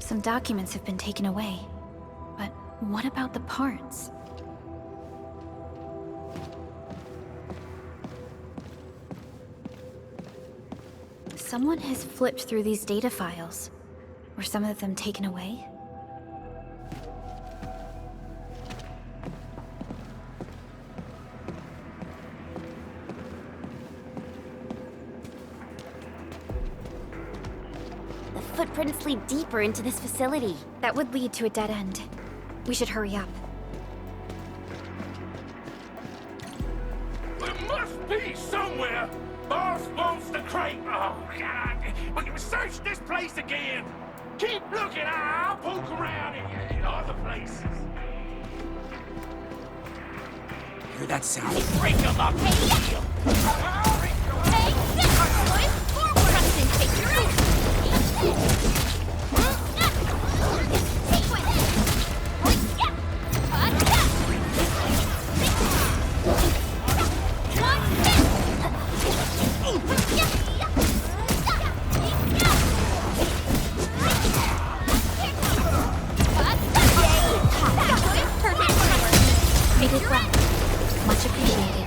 Some documents have been taken away. But what about the parts? Someone has flipped through these data files. Were some of them taken away? The footprints lead deeper into this facility. That would lead to a dead end. We should hurry up. There must be somewhere! Boss wants the crate! Oh, God! We can search this place again! Keep looking! I'll poke around in other places. Hear that sound? Break them up! Hey, this boys! Forward! Preston, take your aim! You did well. Much appreciated.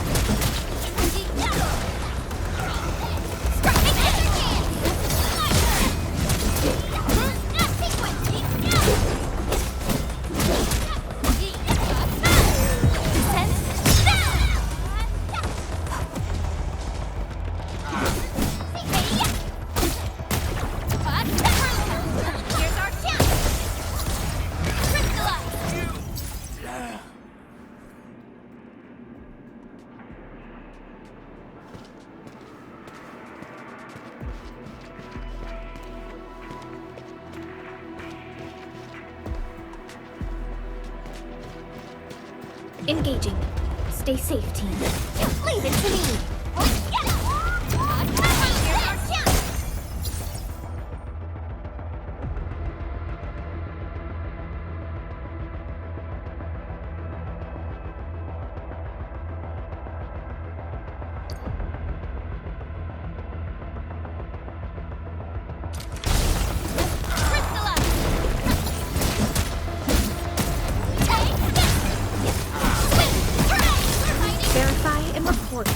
Here's our chance! Crystallize! Engaging. Stay safe, team. Leave it to me! Here's our chance! Verify and report.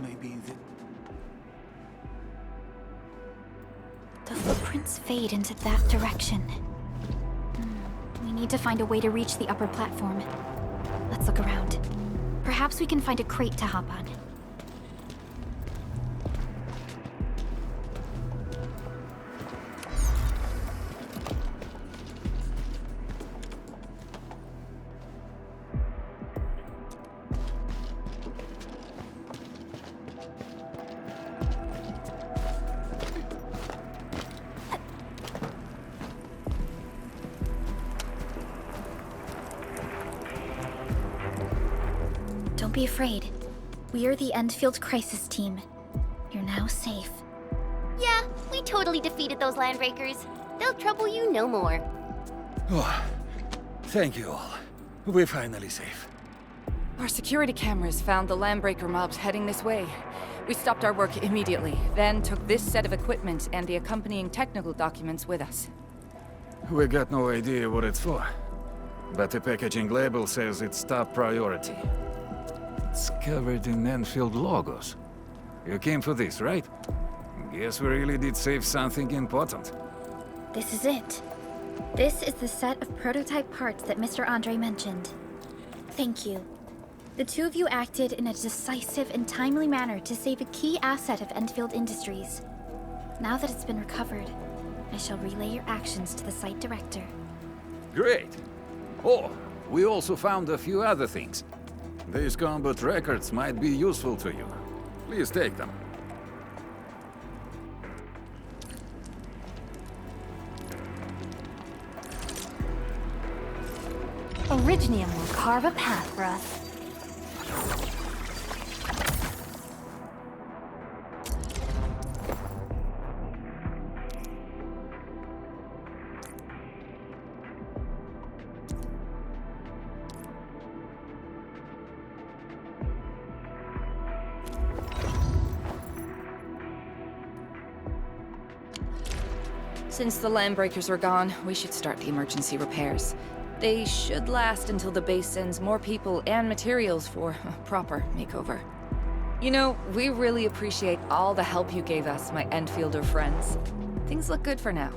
Maybe The footprints fade into that direction. We need to find a way to reach the upper platform. Let's look around. Perhaps we can find a crate to hop on. Don't be afraid. We are the Endfield crisis team. You're now safe. Yeah, we totally defeated those landbreakers. They'll trouble you no more. Oh, thank you all. We're finally safe. Our security cameras found the landbreaker mobs heading this way. We stopped our work immediately, then took this set of equipment and the accompanying technical documents with us. We got no idea what it's for. But the packaging label says it's top priority. It's covered in Endfield logos. You came for this, right? Guess we really did save something important. This is it. This is the set of prototype parts that Mr. Andre mentioned. Thank you. The two of you acted in a decisive and timely manner to save a key asset of Endfield Industries. Now that it's been recovered, I shall relay your actions to the site director. Great! Oh, we also found a few other things. These combat records might be useful to you. Please take them. Orignium will carve a path for us. Since the landbreakers were gone, we should start the emergency repairs. They should last until the base sends more people and materials for a proper makeover. You know, we really appreciate all the help you gave us, my Endfielder friends. Things look good for now.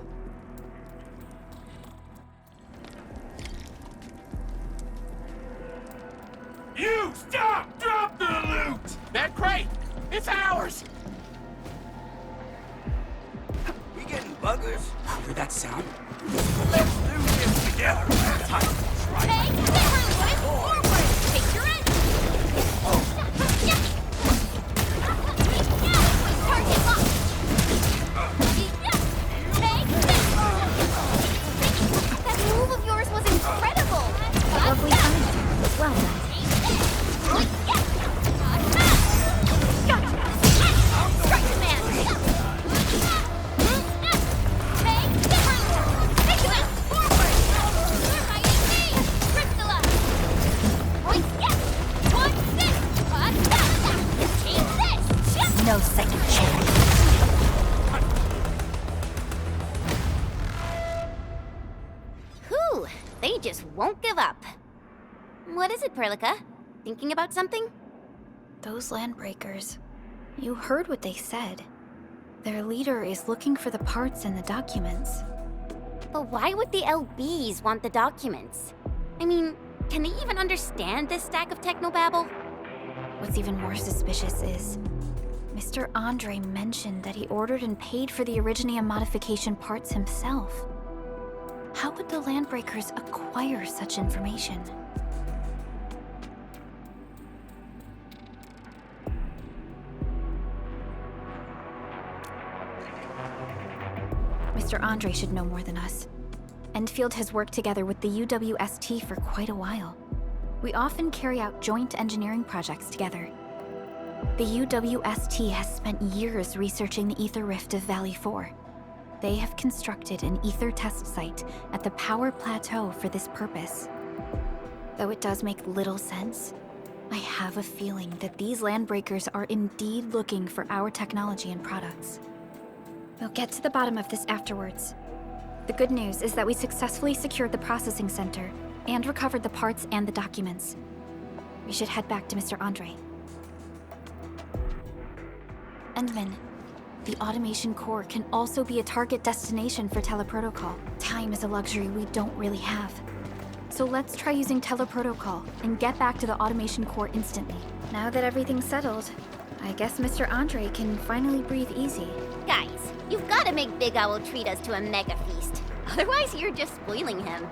You stop! Drop the loot! That crate! It's ours! We getting buggers? Hear that sound? Let's do this together! Hey, everyone, forward! Take your end! Target locked! Hey, that move of yours was incredible! Lovely timing. Well done. Strike command! No second chance. Whew, they just won't give up. What is it, Perlica? Thinking about something? Those landbreakers. You heard what they said. Their leader is looking for the parts and the documents. But why would the LBs want the documents? I mean, can they even understand this stack of technobabble? What's even more suspicious is Mr. Andre mentioned that he ordered and paid for the Originium modification parts himself. How would the landbreakers acquire such information? Mr. Andre should know more than us. Endfield has worked together with the UWST for quite a while. We often carry out joint engineering projects together. The UWST has spent years researching the ether rift of Valley 4. They have constructed an ether test site at the Power Plateau for this purpose. Though it does make little sense, I have a feeling that these landbreakers are indeed looking for our technology and products. We'll get to the bottom of this afterwards. The good news is that we successfully secured the processing center and recovered the parts and the documents. We should head back to Mr. Andre. Endman, the automation core can also be a target destination for teleprotocol. Time is a luxury we don't really have. So let's try using teleprotocol and get back to the automation core instantly. Now that everything's settled, I guess Mr. Andre can finally breathe easy. Guys, you've got to make Big Owl treat us to a mega feast. Otherwise, you're just spoiling him.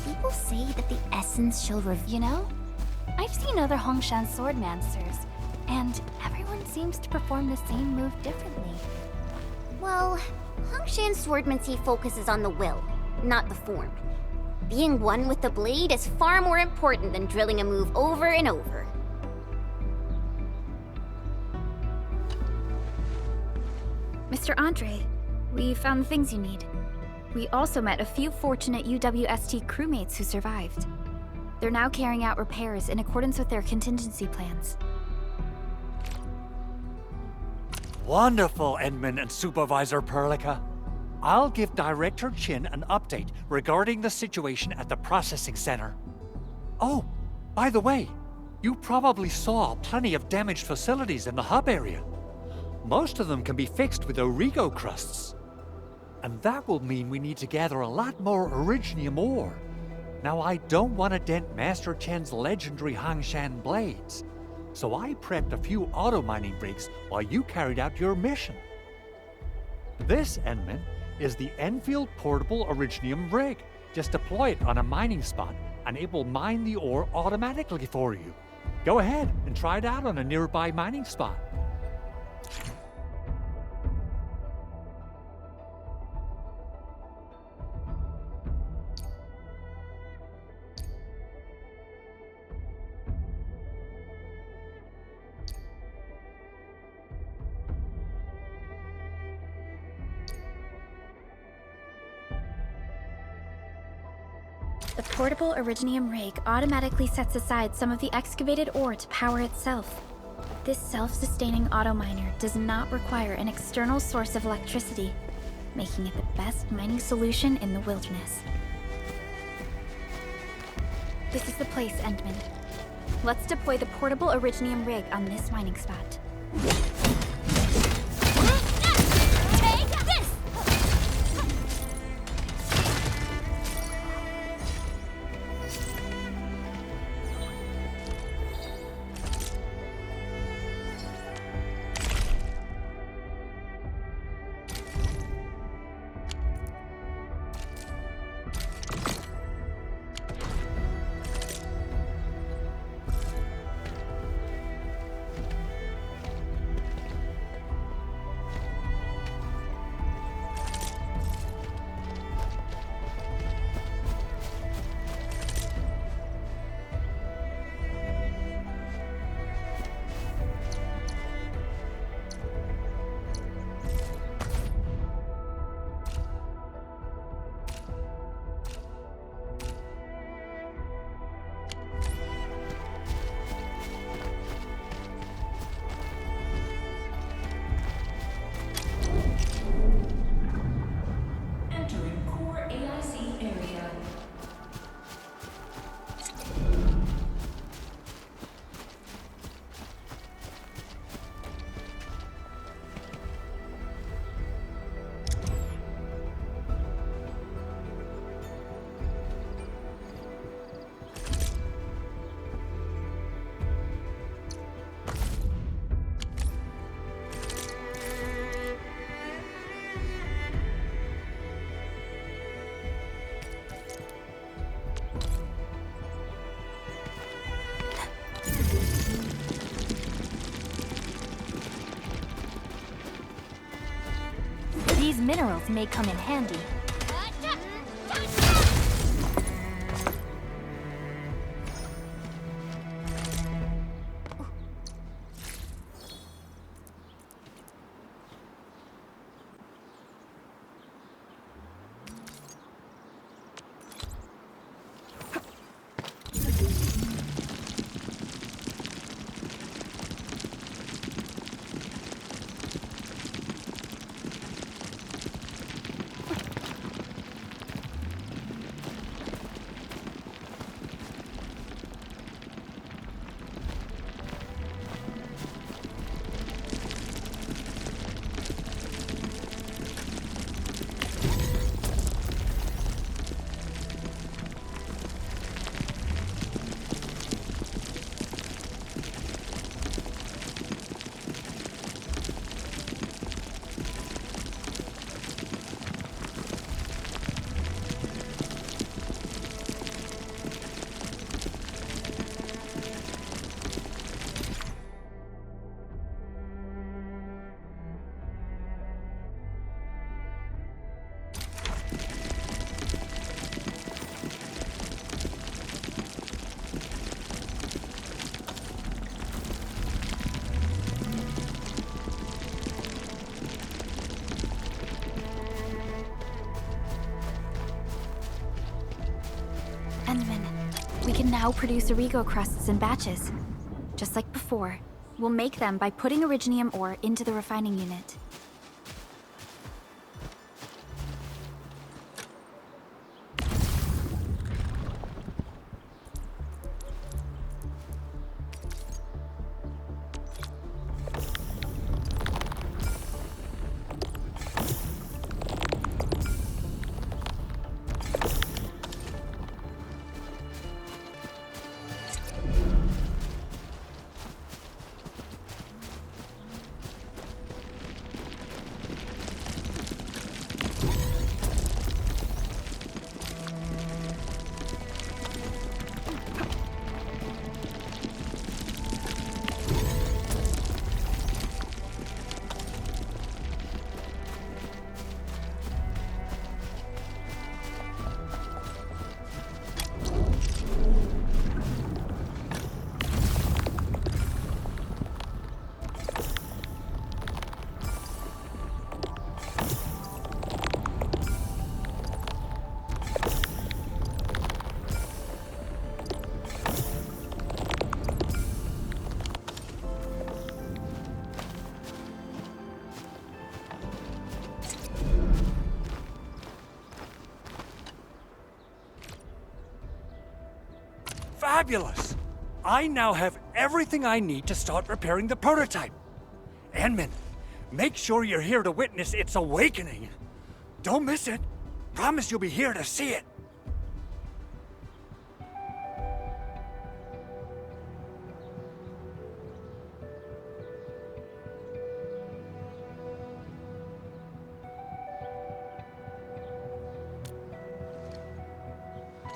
People say that the essence shall you know? I've seen other Hongshan swordmasters, and everyone seems to perform the same move differently. Well, Hongshan swordmancy focuses on the will, not the form. Being one with the blade is far more important than drilling a move over and over. Mr. Andre, we found the things you need. We also met a few fortunate UWST crewmates who survived. They're now carrying out repairs in accordance with their contingency plans. Wonderful, Edmund and Supervisor Perlica. I'll give Director Chin an update regarding the situation at the processing center. Oh, by the way, you probably saw plenty of damaged facilities in the hub area. Most of them can be fixed with Origo crusts. And that will mean we need to gather a lot more Originium ore. Now, I don't want to dent Master Chen's legendary Hongshan blades, so I prepped a few auto-mining rigs while you carried out your mission. This, Endman, is the Enfield Portable Originium Rig. Just deploy it on a mining spot, and it will mine the ore automatically for you. Go ahead and try it out on a nearby mining spot. The portable Originium rig automatically sets aside some of the excavated ore to power itself. This self-sustaining auto miner does not require an external source of electricity, making it the best mining solution in the wilderness. This is the place, Endman. Let's deploy the portable Originium rig on this mining spot. Take this! Entering core AIC area. These minerals may come in handy. Endman, we can now produce Origo crusts in batches. Just like before, we'll make them by putting Originium ore into the refining unit. fabulous! I now have everything I need to start repairing the prototype. Enman, make sure you're here to witness its awakening. Don't miss it. Promise you'll be here to see it.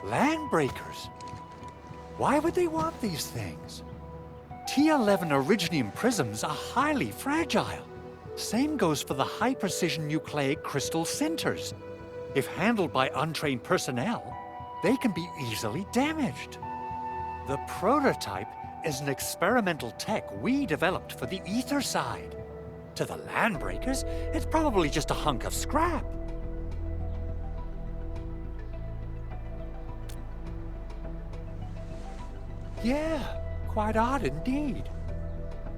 Landbreakers? Why would they want these things? T11 Originium prisms are highly fragile. Same goes for the high-precision nucleic crystal centers. If handled by untrained personnel, they can be easily damaged. The prototype is an experimental tech we developed for the ether side. To the Landbreakers, it's probably just a hunk of scrap. Yeah, quite odd indeed.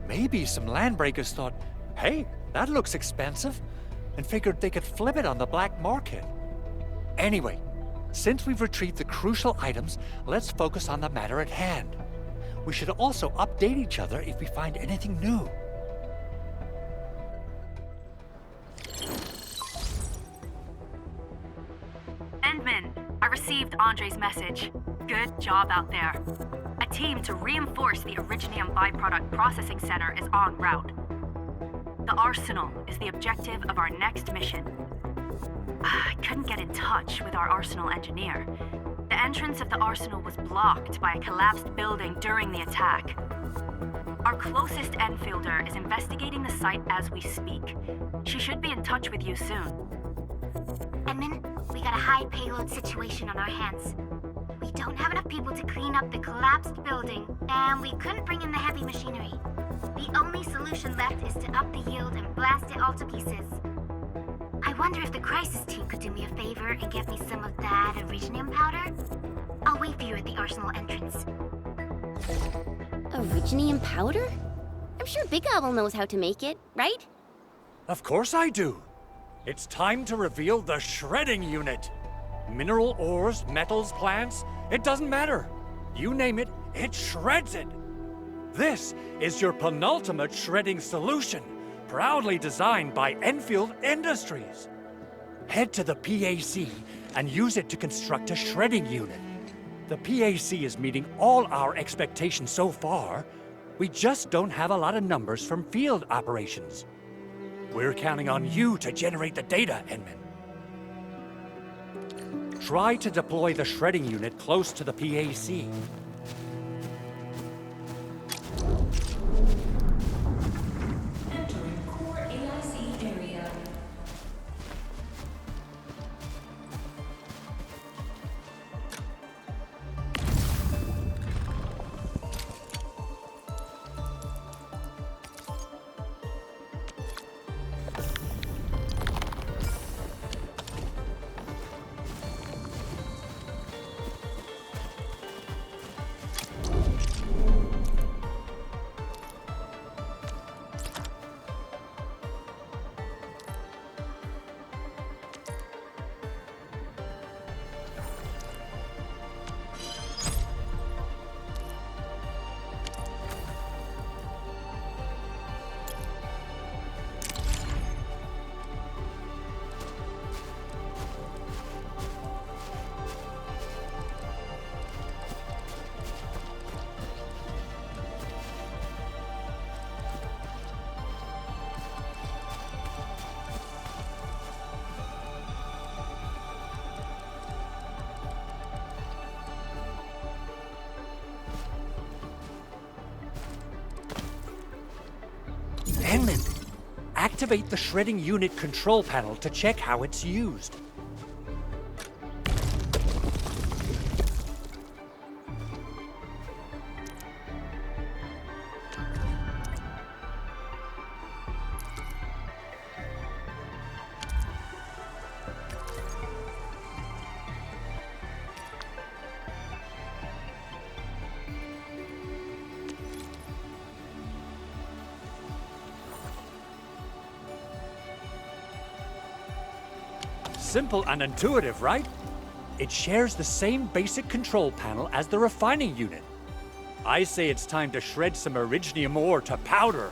Maybe some Landbreakers thought, hey, that looks expensive, and figured they could flip it on the black market. Anyway, since we've retrieved the crucial items, let's focus on the matter at hand. We should also update each other if we find anything new. Endman, I received Andre's message. Good job out there. A team to reinforce the Originium byproduct processing center is en route. The arsenal is the objective of our next mission. I couldn't get in touch with our arsenal engineer. The entrance of the arsenal was blocked by a collapsed building during the attack. Our closest Enfielder is investigating the site as we speak. She should be in touch with you soon. Edmund, we got a high payload situation on our hands. We don't have enough people to clean up the collapsed building, and we couldn't bring in the heavy machinery. The only solution left is to up the yield and blast it all to pieces. I wonder if the crisis team could do me a favor and get me some of that Originium powder? I'll wait for you at the arsenal entrance. Originium powder? I'm sure Big Owl knows how to make it, right? Of course I do. It's time to reveal the shredding unit. Mineral ores, metals, plants, it doesn't matter. You name it, it shreds it. This is your penultimate shredding solution, proudly designed by Enfield Industries. Head to the PAC and use it to construct a shredding unit. The PAC is meeting all our expectations so far. We just don't have a lot of numbers from field operations. We're counting on you to generate the data, Enman. Try to deploy the shredding unit close to the PAC. Entering core AIC area. Enman, activate the shredding unit control panel to check how it's used. Simple and intuitive, right? It shares the same basic control panel as the refining unit. I say it's time to shred some Originium ore to powder.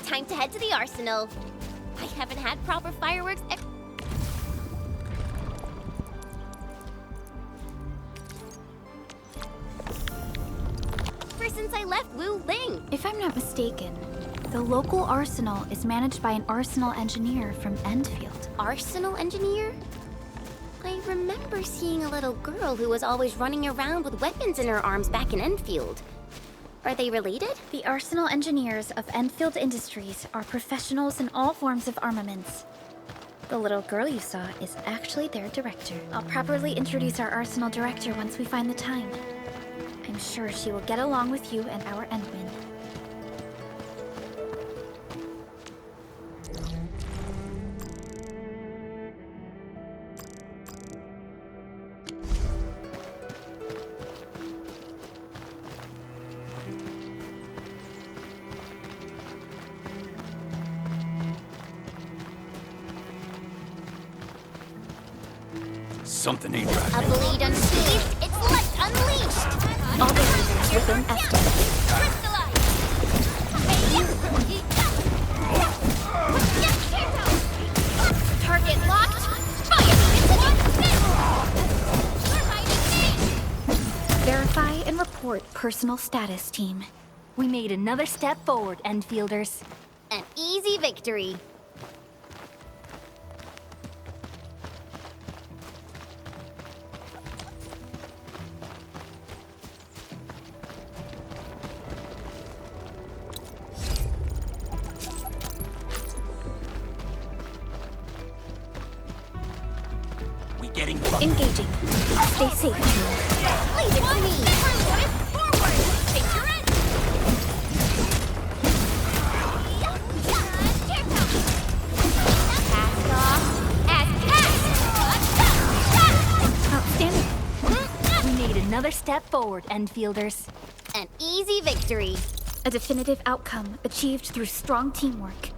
Time to head to the arsenal. I haven't had proper fireworks ever since I left Wu Ling. If I'm not mistaken, the local arsenal is managed by an arsenal engineer from Endfield. Arsenal engineer? I remember seeing a little girl who was always running around with weapons in her arms back in Endfield. Are they related? The arsenal engineers of Endfield Industries are professionals in all forms of armaments. The little girl you saw is actually their director. I'll properly introduce our arsenal director once we find the time. I'm sure she will get along with you and our Endwin. Something ain't right. A blade unsheathed, it's left unleashed! All defenses within estimate. Target locked! Fire! Verify and report personal status, team. We made another step forward, Endfielders. An easy victory. We getting Engaging. Stay safe, team. Leave it to me! Forward! Take your end! Cast off as cast! Outstanding. We made another step forward, Endfielders. An easy victory. A definitive outcome achieved through strong teamwork.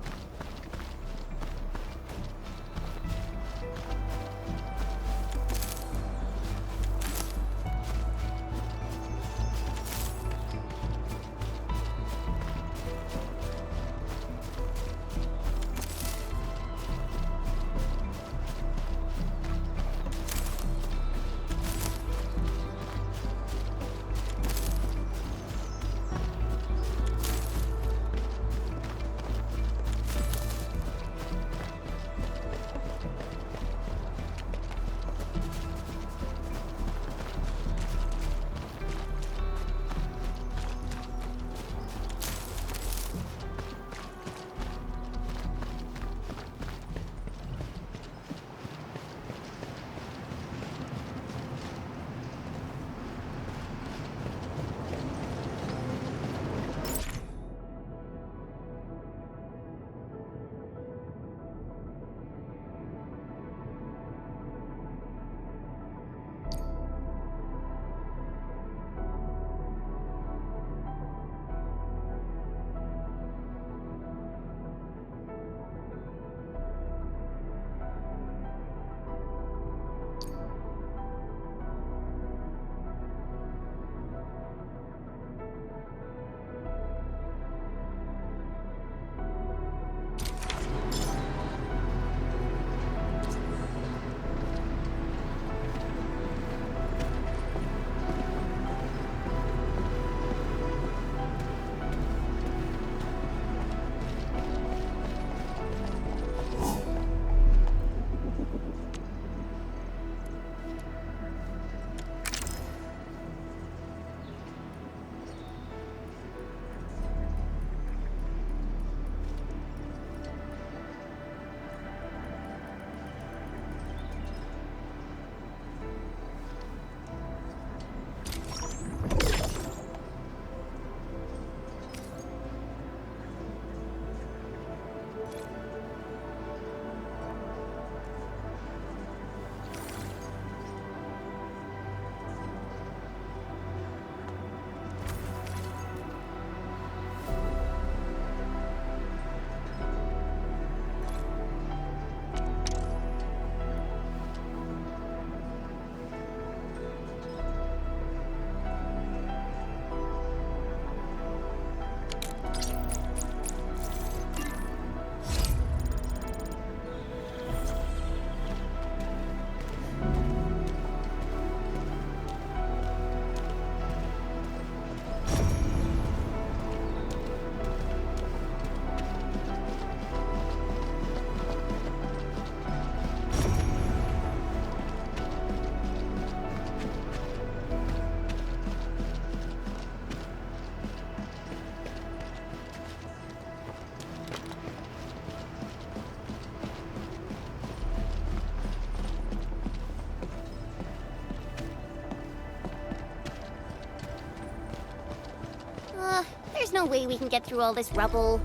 There's no way we can get through all this rubble.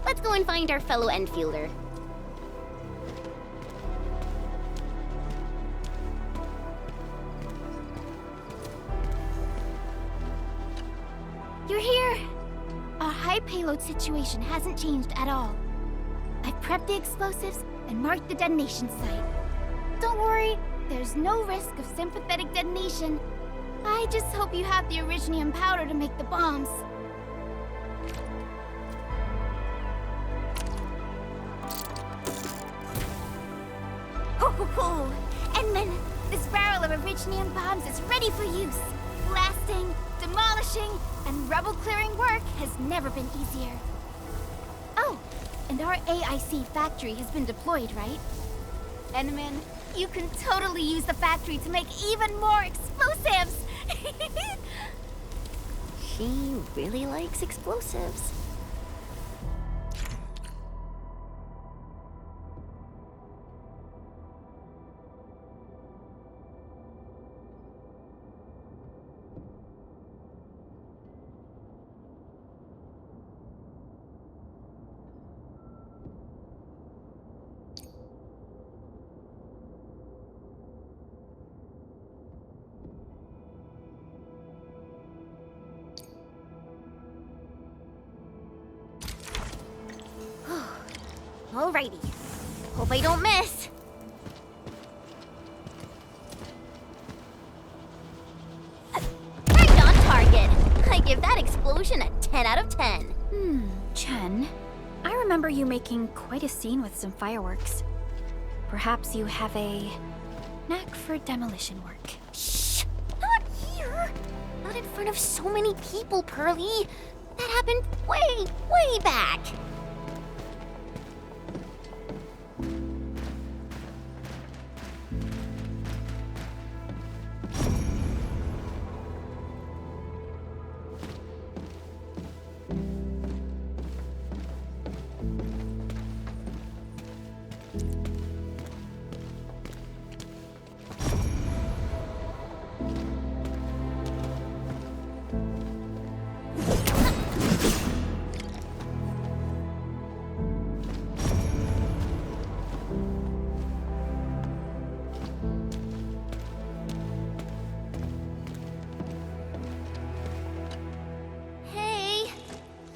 Let's go and find our fellow Endfielder. You're here! Our high payload situation hasn't changed at all. I've prepped the explosives and marked the detonation site. Don't worry, There's no risk of sympathetic detonation. I just hope you have the Originium powder to make the bombs. Ho ho ho! Endman, this barrel of Originium bombs is ready for use. Blasting, demolishing, and rubble-clearing work has never been easier. Oh, and our AIC factory has been deployed, right? Endman, you can totally use the factory to make even more explosives! She really likes explosives. Alrighty. Hope I don't miss. Right on target. I give that explosion a 10 out of 10. Chen, I remember you making quite a scene with some fireworks. Perhaps you have a knack for demolition work. Shh! Not here! Not in front of so many people, Pearly. That happened way back.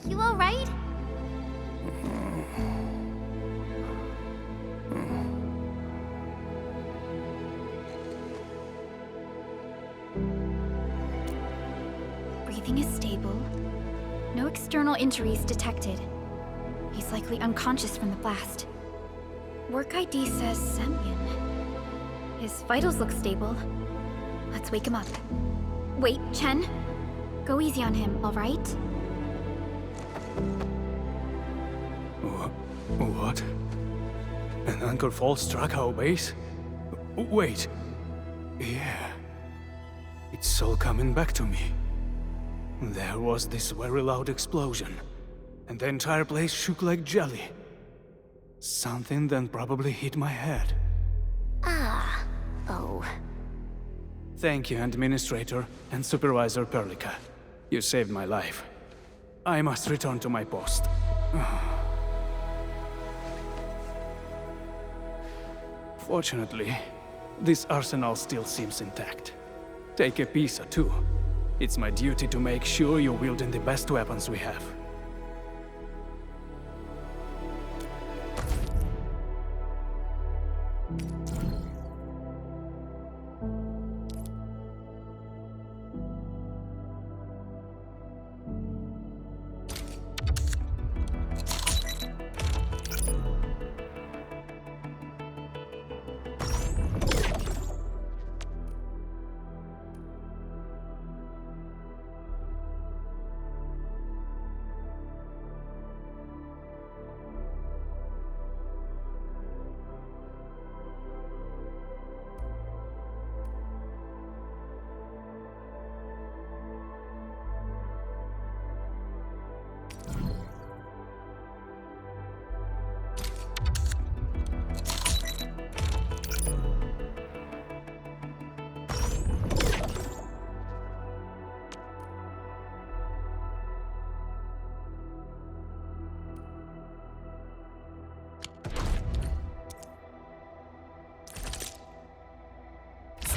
You alright? Breathing is stable. No external injuries detected. He's likely unconscious from the blast. Work ID says Semyon. His vitals look stable. Let's wake him up. Wait, Chen. Go easy on him, alright? What? An anchor fall struck our base? Wait. Yeah. It's all coming back to me. There was this very loud explosion, and the entire place shook like jelly. Something then probably hit my head. Ah. Oh. Thank you, Administrator and Supervisor Perlica. You saved my life. I must return to my post. Fortunately, this arsenal still seems intact. Take a piece or two. It's my duty to make sure you're wielding the best weapons we have.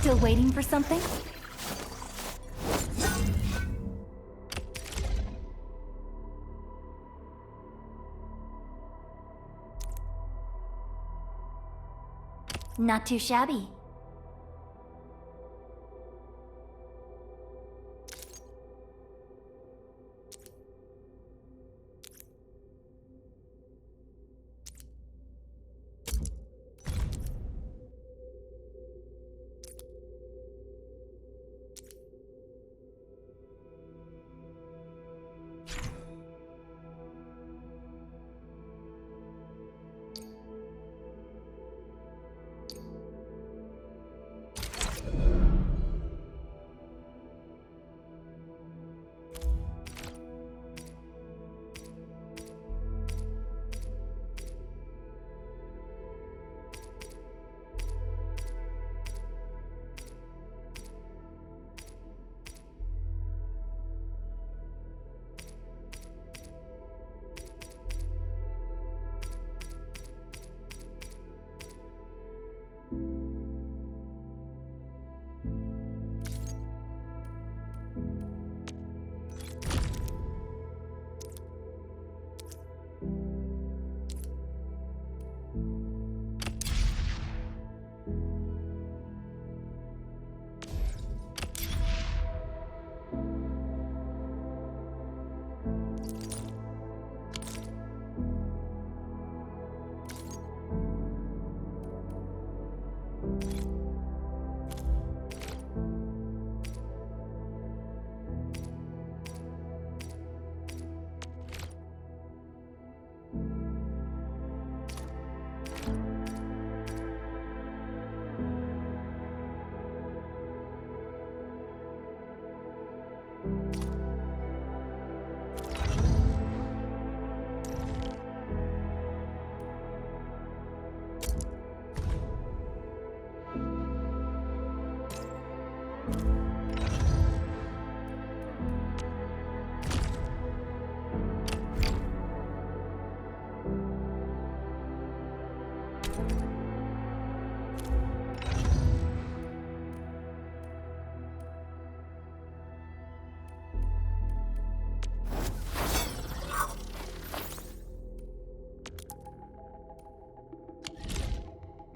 Still waiting for something? Not too shabby.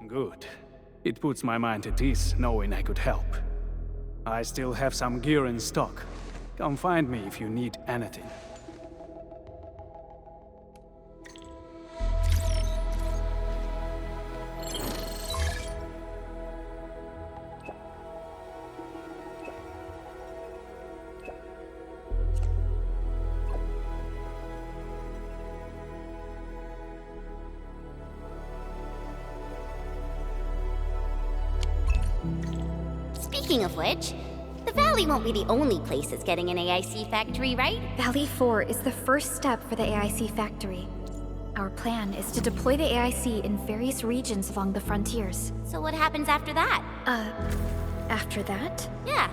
Good. It puts my mind at ease knowing I could help. I still have some gear in stock. Come find me if you need anything. Speaking of which, the Valley won't be the only place that's getting an AIC factory, right? Valley 4 is the first step for the AIC factory. Our plan is to deploy the AIC in various regions along the frontiers. So what happens after that? After that? Yeah,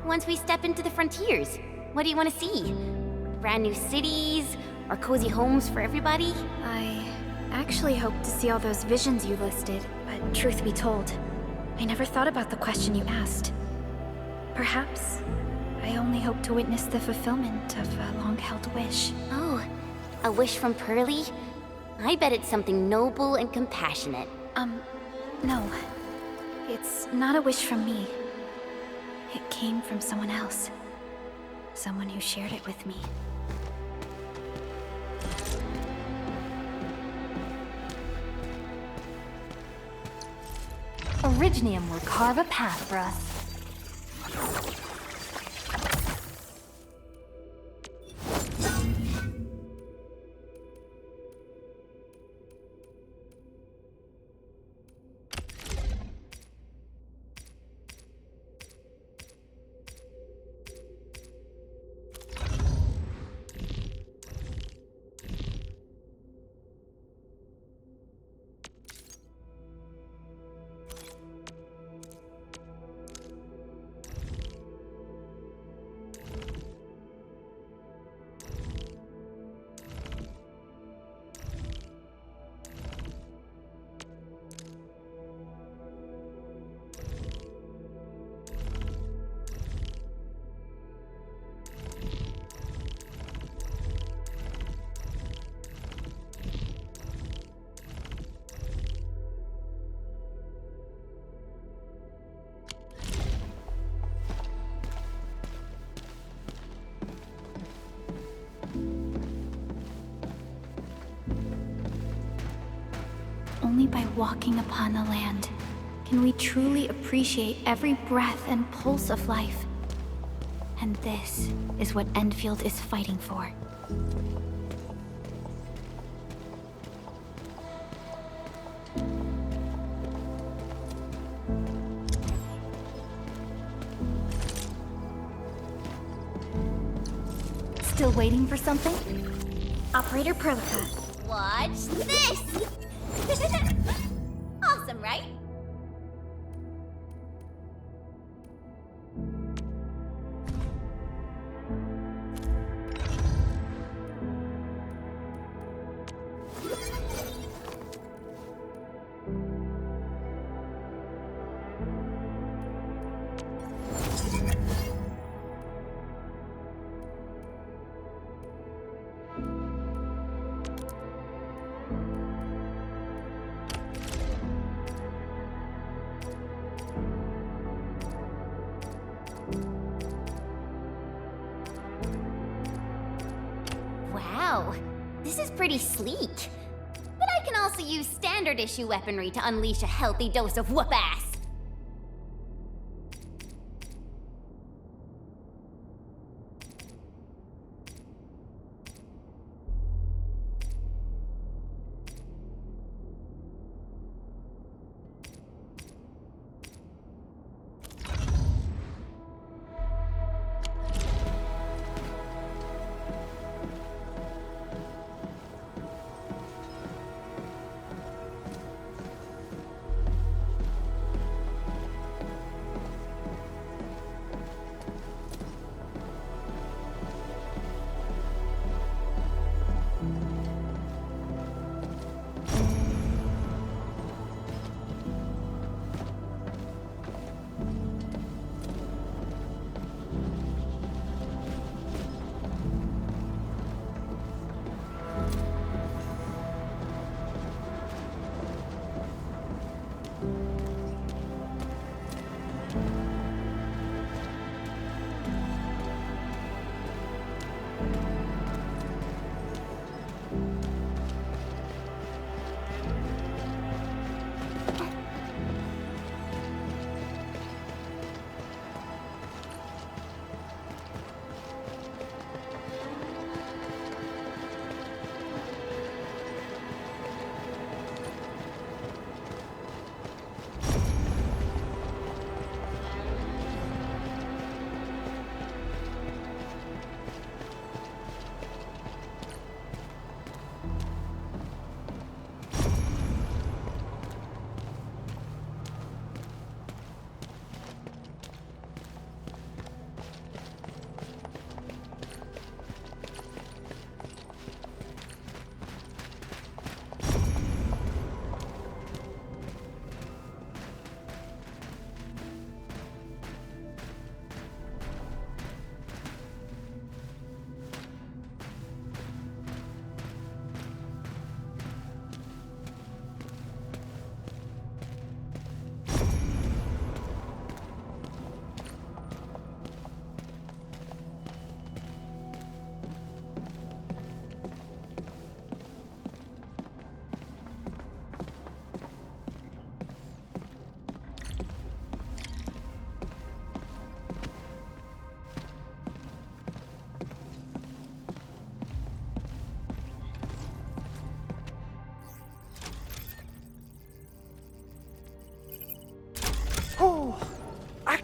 once we step into the frontiers, what do you want to see? Brand new cities? Or cozy homes for everybody? I actually hoped to see all those visions you listed, but truth be told, I never thought about the question you asked. Perhaps I only hope to witness the fulfillment of a long-held wish. Oh, a wish from Pearly? I bet it's something noble and compassionate. No. It's not a wish from me. It came from someone else. Someone who shared it with me. Originium will carve a path for us. Only by walking upon the land can we truly appreciate every breath and pulse of life. And this is what Endfield is fighting for. Still waiting for something? Operator Perlica. Watch this! Awesome, right? Wow, this is pretty sleek. But I can also use standard issue weaponry to unleash a healthy dose of whoop-ass.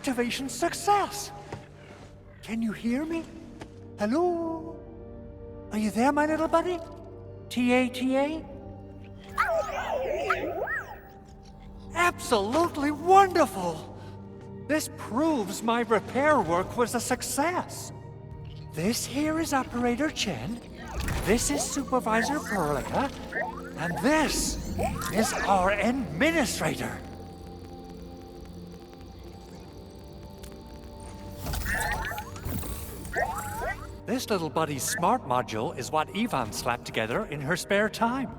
Activation success! Can you hear me? Hello? Are you there, my little buddy? T-A-T-A? Absolutely wonderful! This proves my repair work was a success. This here is Operator Chen, this is Supervisor Perlica, and this is our Administrator. This little buddy's smart module is what Yvonne slapped together in her spare time.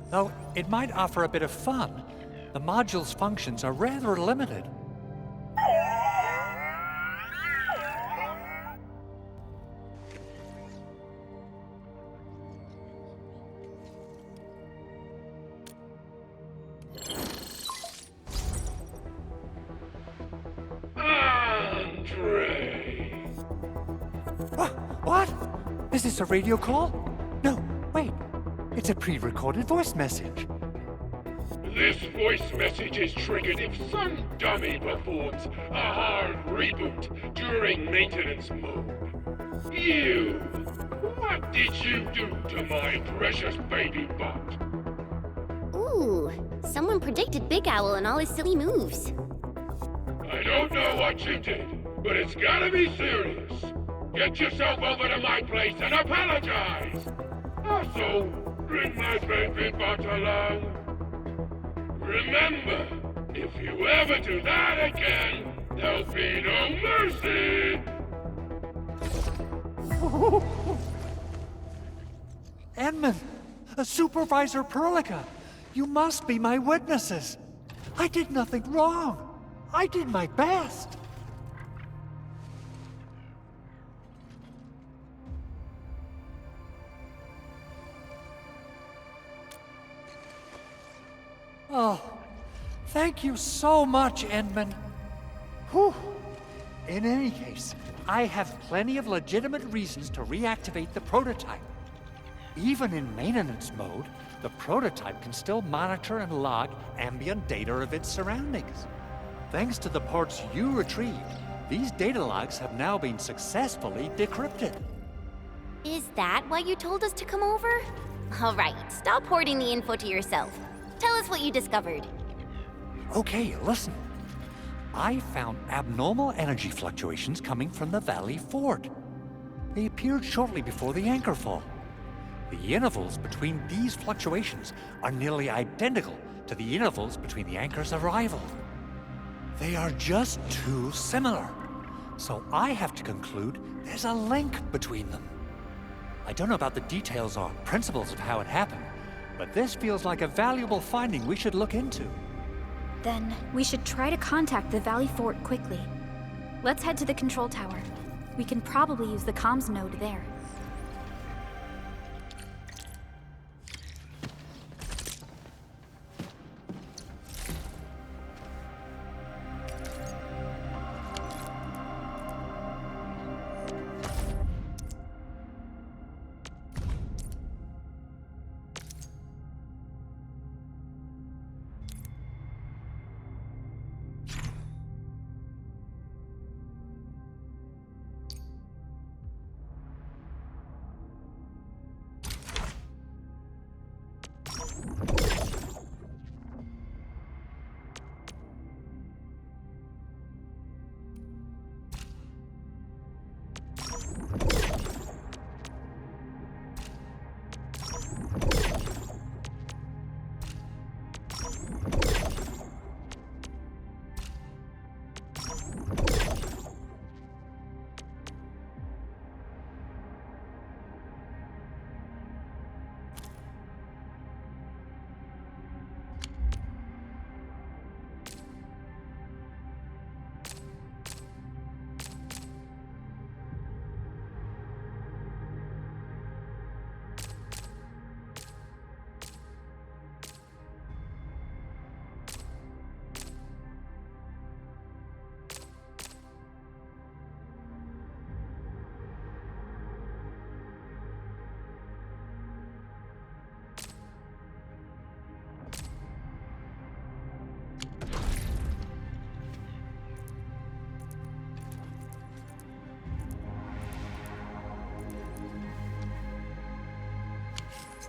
Though it might offer a bit of fun, the module's functions are rather limited. What? Is this a radio call? No, wait. It's a pre-recorded voice message. This voice message is triggered if some dummy performs a hard reboot during maintenance mode. You! What did you do to my precious baby butt? Ooh, someone predicted Big Owl and all his silly moves. I don't know what you did, but it's gotta be serious. Get yourself over to my place and apologize! Also, bring my baby butt along. Remember, if you ever do that again, there'll be no mercy! Edmund, Supervisor Perlica, you must be my witnesses. I did nothing wrong. I did my best. Oh, thank you so much, Edmund. Whew. In any case, I have plenty of legitimate reasons to reactivate the prototype. Even in maintenance mode, the prototype can still monitor and log ambient data of its surroundings. Thanks to the parts you retrieved, these data logs have now been successfully decrypted. Is that why you told us to come over? All right, stop hoarding the info to yourself. Tell us what you discovered. Okay, listen. I found abnormal energy fluctuations coming from the Valley Fort. They appeared shortly before the anchor fall. The intervals between these fluctuations are nearly identical to the intervals between the anchor's arrival. They are just too similar. So I have to conclude there's a link between them. I don't know about the details or principles of how it happened, but this feels like a valuable finding we should look into. Then we should try to contact the Valley Fort quickly. Let's head to the control tower. We can probably use the comms node there.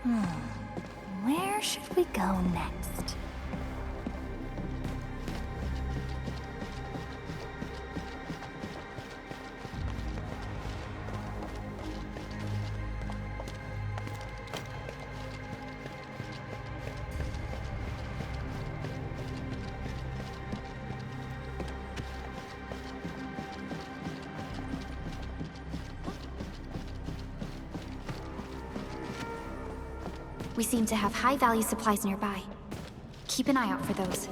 Where should we go next? We seem to have high-value supplies nearby. Keep an eye out for those.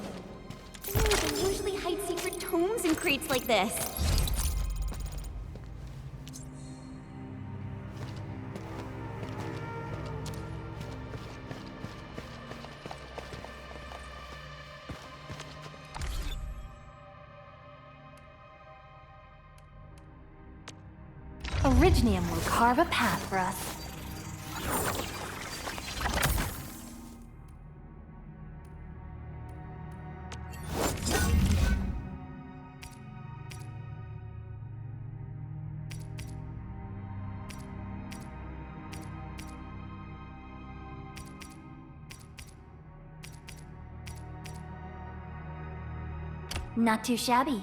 They usually hide secret tomes in crates like this. Originium will carve a path for us. Not too shabby.